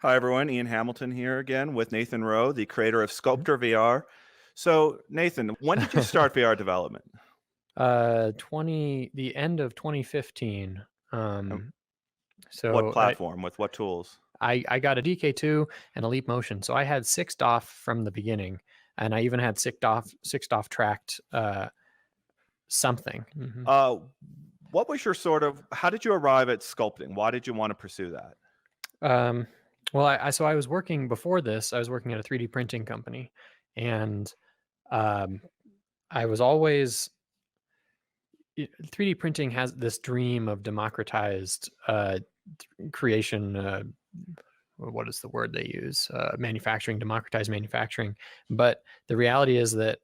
Hi, everyone. Ian Hamilton here again with Nathan Rowe, the creator of SculptrVR. So, Nathan, when did you start VR development? The end of 2015. And Um, what so I, platform? With what tools? I got a DK2 and a Leap Motion. So I had sixed off from the beginning, and I even had sixed off tracked something. Uh, what was your how did you arrive at sculpting? Why did you want to pursue that? Um, well, so I was working before this. I was working at a 3D printing company, and um, I was always 3D printing has this dream of democratized creation. What is the word they use? Manufacturing, democratized manufacturing. But the reality is that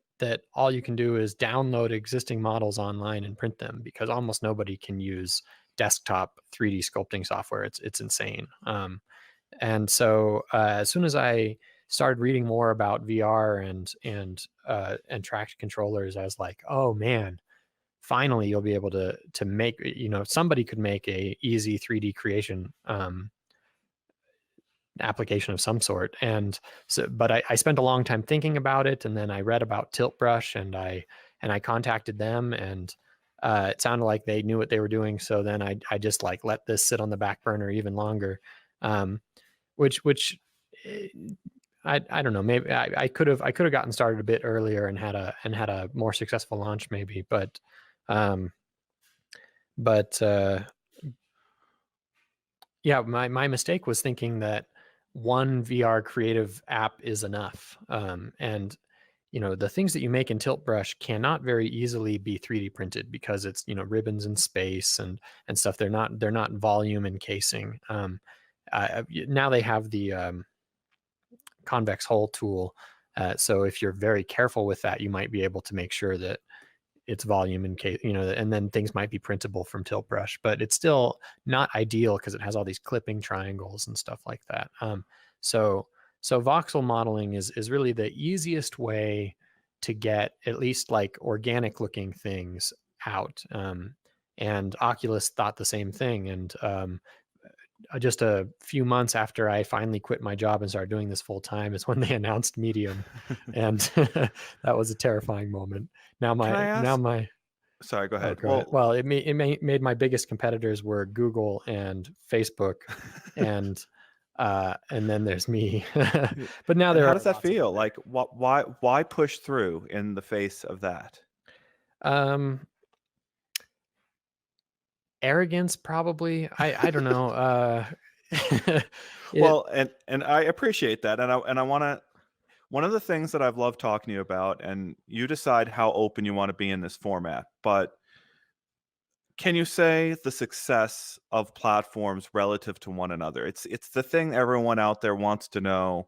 all you can do is download existing models online and print them because almost nobody can use desktop 3D sculpting software. It's insane. And so as soon as I started reading more about VR and tracked controllers, I was like, oh man, finally you'll be able to make, somebody could make a easy 3D creation application of some sort. And so, but I spent a long time thinking about it, and then I read about Tilt Brush, and I contacted them, and it sounded like they knew what they were doing. So then I just like let this sit on the back burner even longer, um, which eh, I don't know. Maybe I could have gotten started a bit earlier and had a more successful launch maybe, um, but yeah, my mistake was thinking that one VR creative app is enough. And the things that you make in Tilt Brush cannot very easily be 3D printed because it's ribbons and space and stuff. They're not volume encasing. Now they have the convex hull tool. So if you're very careful with that, you might be able to make sure that its volume in case and then things might be printable from Tilt Brush, but it's still not ideal because it has all these clipping triangles and stuff like that. So so voxel modeling is really the easiest way to get at least like organic looking things out. And Oculus thought the same thing, and just a few months after I finally quit my job and started doing this full time is when they announced Medium, and that was a terrifying moment. Now Can I my now ask? my Sorry, go oh ahead. god, well, it made my biggest competitors were Google and Facebook, and then there's me. But now And there how are does that lots of feel? other. Like, why push through in the face of that? Um, Arrogance probably. I don't know. It Well, and I appreciate that, and I want to. One of the things that I've loved talking to you about, and you decide how open you want to be in this format, but can you say the success of platforms relative to one another? It's the thing everyone out there wants to know,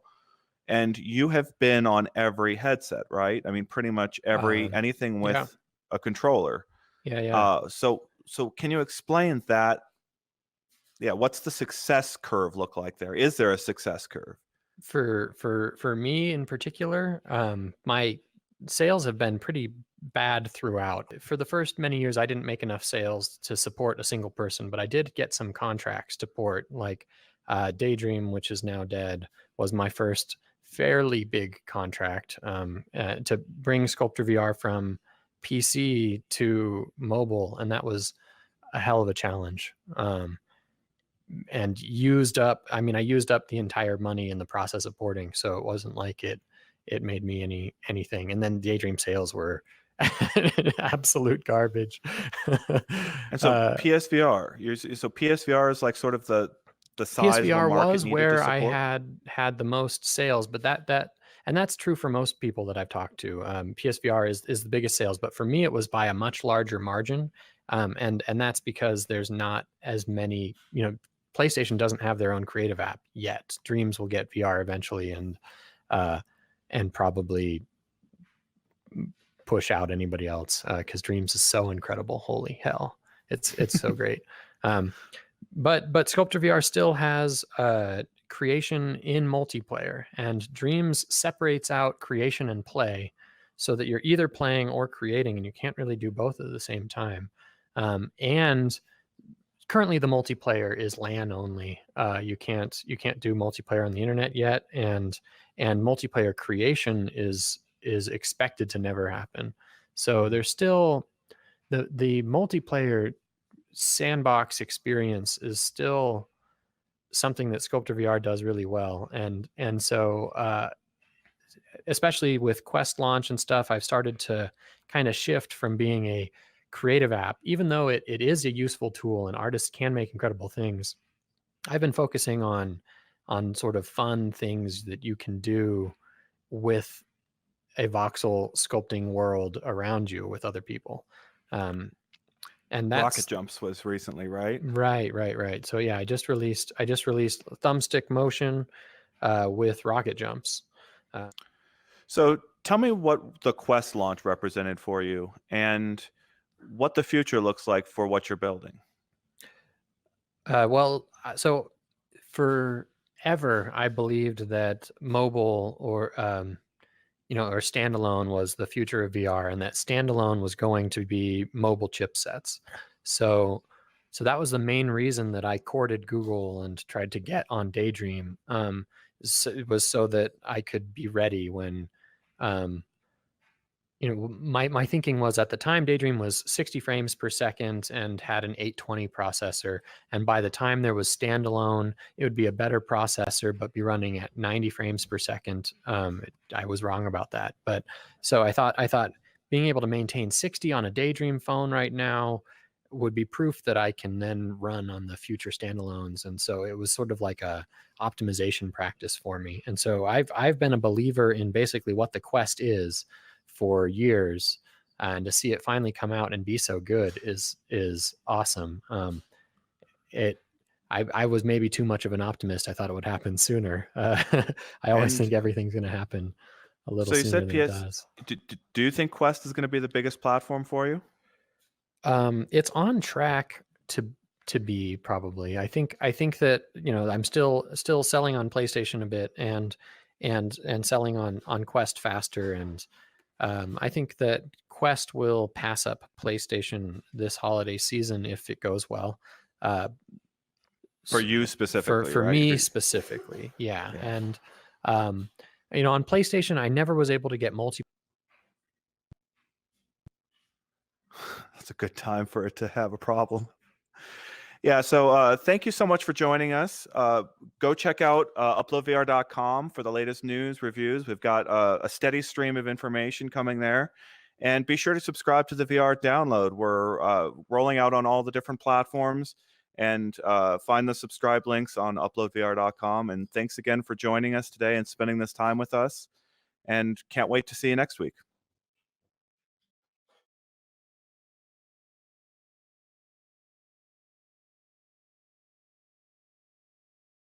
and you have been on every headset, right? I mean, pretty much every um, anything yeah, with a controller. yeah. So can you explain that? Yeah, what's the success curve look like there? Is there a success curve? For me in particular, my sales have been pretty bad throughout. For the first many years, I didn't make enough sales to support a single person, but I did get some contracts to port. Like Daydream, which is now dead, was my first fairly big contract to bring Sculptor VR from PC to mobile, and that was a hell of a challenge. And used up I used up the entire money in the process of porting, so it wasn't like it made me anything. And then Daydream sales were absolute garbage. And so uh, PSVR, so PSVR is like sort of the size of a PSVR market was needed to where I support? had the most sales, but and that's true for most people that I've talked to. PSVR is the biggest sales, but for me, it was by a much larger margin, and that's because there's not as many. PlayStation doesn't have their own creative app yet. Dreams will get VR eventually, uh, and probably push out anybody else because Dreams is so incredible. Holy hell, it's so great. Um, but Sculptor VR still has creation in multiplayer, and Dreams separates out creation and play so that you're either playing or creating, and you can't really do both at the same time. And currently the multiplayer is LAN only. You can't do multiplayer on the internet yet, and multiplayer creation is expected to never happen. So there's still the multiplayer sandbox experience is still something that SculptrVR does really well, and so especially with Quest launch and stuff, I've started to kind of shift from being a creative app, even though it is a useful tool and artists can make incredible things. I've been focusing on sort of fun things that you can do with a voxel sculpting world around you with other people. And that's Rocket Jumps was recently, right? Right. So yeah, I just released thumbstick motion with Rocket Jumps. So tell me what the Quest launch represented for you and what the future looks like for what you're building. So forever, I believed that mobile or standalone was the future of VR, and that standalone was going to be mobile chipsets. So that was the main reason that I courted Google and tried to get on Daydream. It was so that I could be ready when, my thinking was at the time Daydream was 60 frames per second and had an 820 processor. And by the time there was standalone, it would be a better processor, but be running at 90 frames per second. I was wrong about that. But so I thought being able to maintain 60 on a Daydream phone right now would be proof that I can then run on the future standalones. And so it was sort of like a optimization practice for me. And so I've been a believer in basically what the Quest is for years, and to see it finally come out and be so good is awesome. I was maybe too much of an optimist. I thought it would happen sooner. I always think everything's going to happen a little sooner than it does. Do you think Quest is going to be the biggest platform for you? It's on track to be, probably. I think that, I'm still selling on PlayStation a bit and selling on Quest faster, and I think that Quest will pass up PlayStation this holiday season if it goes well. For you specifically, for right? me specifically, yeah. And on PlayStation, I never was able to get multi. That's a good time for it to have a problem. Yeah, so thank you so much for joining us. Go check out uploadvr.com for the latest news, reviews. We've got a steady stream of information coming there. And be sure to subscribe to the VR download. We're rolling out on all the different platforms, and find the subscribe links on uploadvr.com. And thanks again for joining us today and spending this time with us. And can't wait to see you next week.